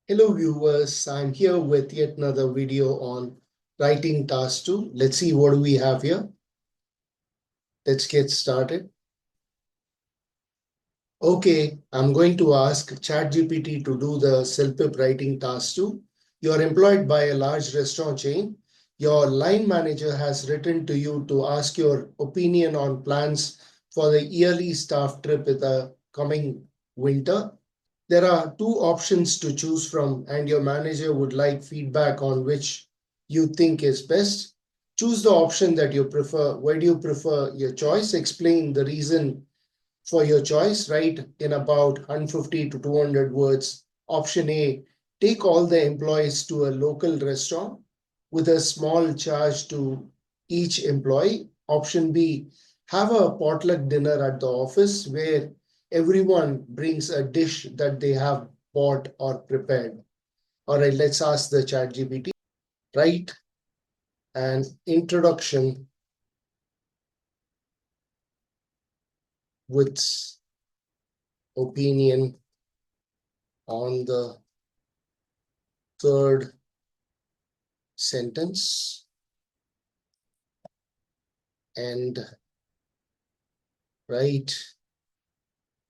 Hello viewers, I'm here with yet another video on writing task 2. Let's see what do we have here. Let's get started. Okay, I'm going to ask ChatGPT to do the CELPIP writing task 2. You're employed by a large restaurant chain. Your line manager has written to you to ask your opinion on plans for the yearly staff trip in the coming winter. There are two options to choose from, and your manager would like feedback on which you think is best. Choose the option that you prefer. Why do you prefer your choice? Explain the reason for your choice. Write in about 150 to 200 words. Option A, take all the employees to a local restaurant with a small charge to each employee. Option B, have a potluck dinner at the office where everyone brings a dish that they have bought or prepared. All right, let's ask the ChatGPT. Write an introduction with opinion on the third sentence and write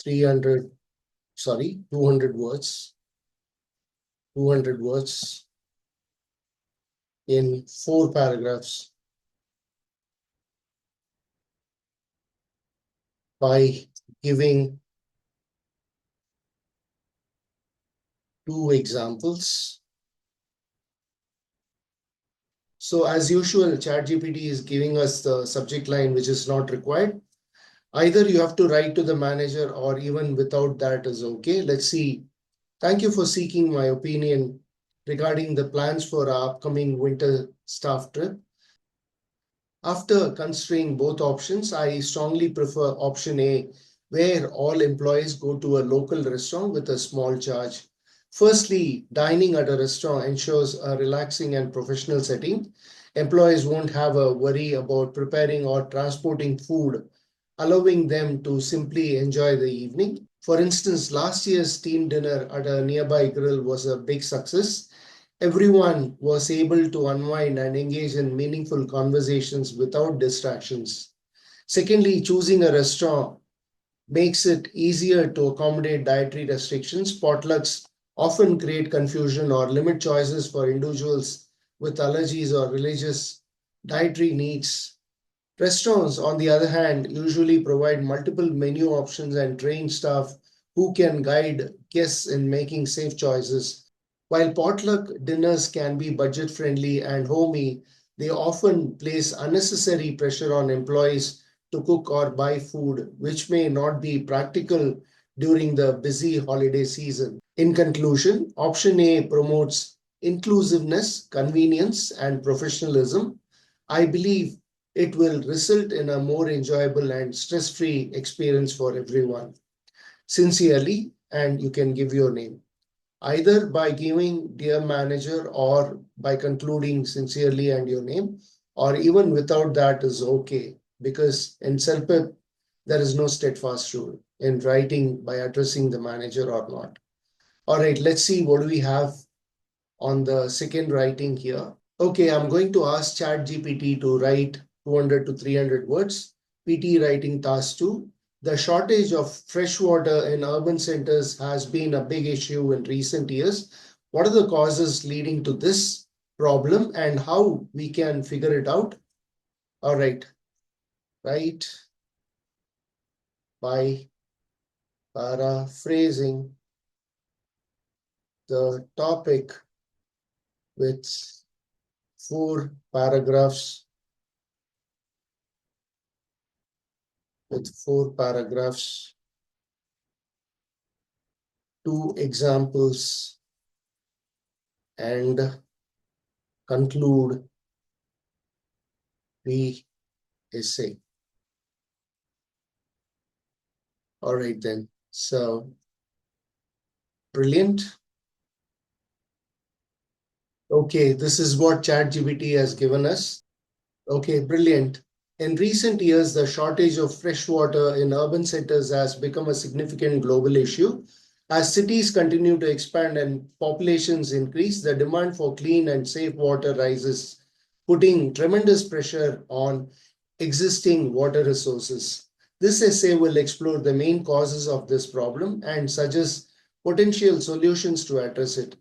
200 words, 200 words in 4 paragraphs by giving 2 examples. So as usual, ChatGPT is giving us the subject line, which is not required. Either you have to write to the manager or even without that is okay. Let's see. Thank you for seeking my opinion regarding the plans for our upcoming winter staff trip. After considering both options, I strongly prefer option A, where all employees go to a local restaurant with a small charge. Firstly, dining at a restaurant ensures a relaxing and professional setting. Employees won't have a worry about preparing or transporting food, allowing them to simply enjoy the evening. For instance, last year's team dinner at a nearby grill was a big success. Everyone was able to unwind and engage in meaningful conversations without distractions. Secondly, choosing a restaurant makes it easier to accommodate dietary restrictions. Potlucks often create confusion or limit choices for individuals with allergies or religious dietary needs. Restaurants, on the other hand, usually provide multiple menu options and trained staff who can guide guests in making safe choices. While potluck dinners can be budget friendly and homey, they often place unnecessary pressure on employees to cook or buy food, which may not be practical during the busy holiday season. In conclusion, option A promotes inclusiveness, convenience, and professionalism. I believe it will result in a more enjoyable and stress-free experience for everyone. Sincerely, and you can give your name either by giving dear manager or by concluding sincerely and your name, or even without that is okay, because in CELPIP there is no steadfast rule in writing by addressing the manager or not. All right, let's see what do we have on the second writing here. Okay, I'm going to ask ChatGPT to write 200 to 300 words. PT writing task 2. The shortage of fresh water in urban centers has been a big issue in recent years. What are the causes leading to this problem and how we can figure it out? All right, right. By paraphrasing the topic with 4 paragraphs, 2 examples, and conclude the essay. All right then. So brilliant. Okay, this is what ChatGPT has given us. Okay, brilliant. In recent years, the shortage of fresh water in urban centers has become a significant global issue. As cities continue to expand and populations increase, the demand for clean and safe water rises, putting tremendous pressure on existing water resources. This essay will explore the main causes of this problem and suggest potential solutions to address it.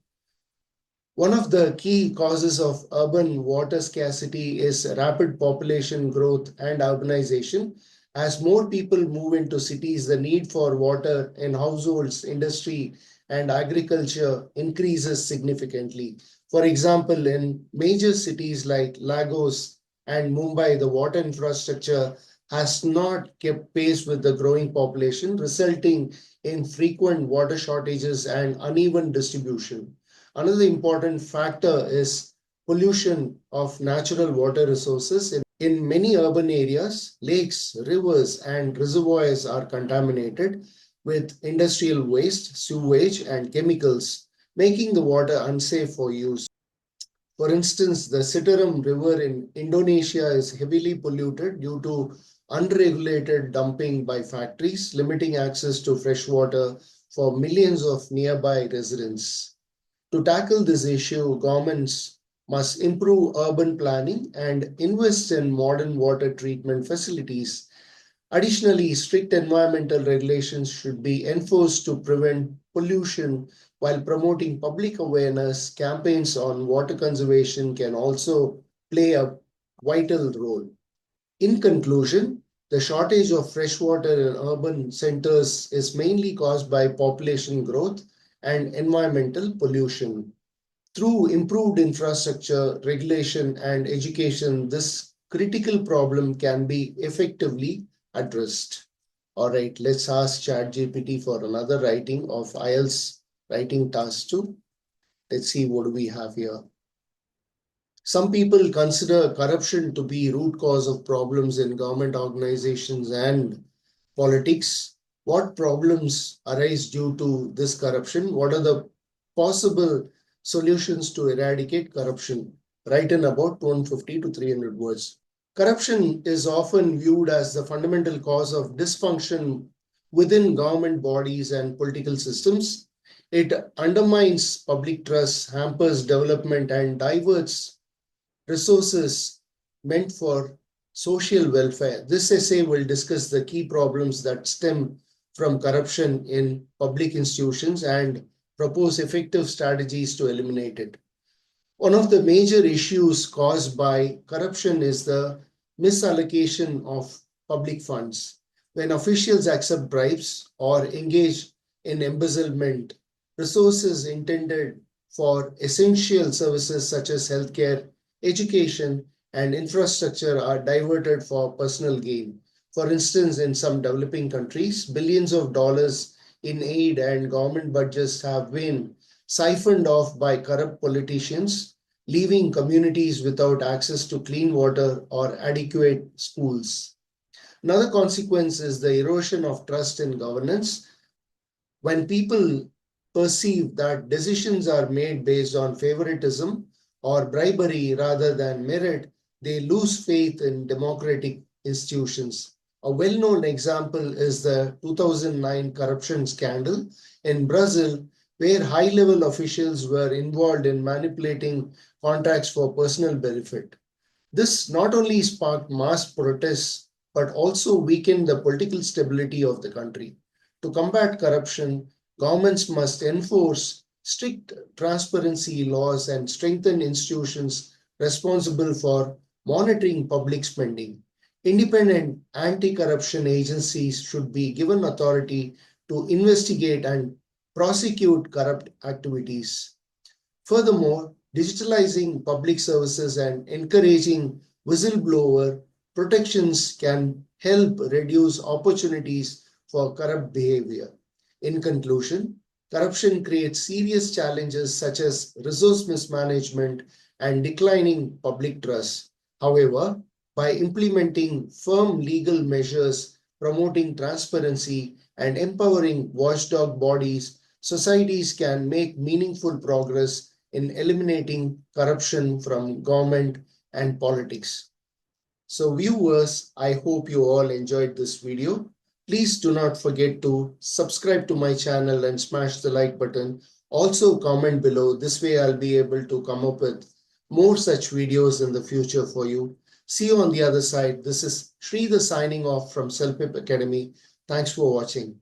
One of the key causes of urban water scarcity is rapid population growth and urbanization. As more people move into cities, the need for water in households, industry, and agriculture increases significantly. For example, in major cities like Lagos and Mumbai, the water infrastructure has not kept pace with the growing population, resulting in frequent water shortages and uneven distribution. Another important factor is pollution of natural water resources. In many urban areas, lakes, rivers, and reservoirs are contaminated with industrial waste, sewage, and chemicals, making the water unsafe for use. For instance, the Citarum River in Indonesia is heavily polluted due to unregulated dumping by factories, limiting access to fresh water for millions of nearby residents. To tackle this issue, governments must improve urban planning and invest in modern water treatment facilities. Additionally, strict environmental regulations should be enforced to prevent pollution while promoting public awareness. Campaigns on water conservation can also play a vital role. In conclusion, the shortage of fresh water in urban centers is mainly caused by population growth and environmental pollution. Through improved infrastructure, regulation, and education, this critical problem can be effectively addressed. All right, let's ask ChatGPT for another writing of IELTS writing task 2. Let's see what do we have here. Some people consider corruption to be root cause of problems in government organizations and politics. What problems arise due to this corruption? What are the possible solutions to eradicate corruption? Write in about 150 to 300 words. Corruption is often viewed as the fundamental cause of dysfunction within government bodies and political systems. It undermines public trust, hampers development, and diverts resources meant for social welfare. This essay will discuss the key problems that stem from corruption in public institutions and propose effective strategies to eliminate it. One of the major issues caused by corruption is the misallocation of public funds. When officials accept bribes or engage in embezzlement, resources intended for essential services such as healthcare, education, and infrastructure are diverted for personal gain. For instance, in some developing countries, billions of dollars in aid and government budgets have been siphoned off by corrupt politicians, leaving communities without access to clean water or adequate schools. Another consequence is the erosion of trust in governance. When people perceive that decisions are made based on favoritism or bribery rather than merit, they lose faith in democratic institutions. A well-known example is the 2009 corruption scandal in Brazil, where high-level officials were involved in manipulating contracts for personal benefit. This not only sparked mass protests, but also weakened the political stability of the country. To combat corruption, governments must enforce strict transparency laws and strengthen institutions responsible for monitoring public spending. Independent anti-corruption agencies should be given authority to investigate and prosecute corrupt activities. Furthermore, digitalizing public services and encouraging whistleblower protections can help reduce opportunities for corrupt behavior. In conclusion, corruption creates serious challenges such as resource mismanagement and declining public trust. However, by implementing firm legal measures, promoting transparency, and empowering watchdog bodies, societies can make meaningful progress in eliminating corruption from government and politics. So viewers, I hope you all enjoyed this video. Please do not forget to subscribe to my channel and smash the like button. Also comment below. This way I'll be able to come up with more such videos in the future for you. See you on the other side. This is Sridhar signing off from CELPIP Academy. Thanks for watching.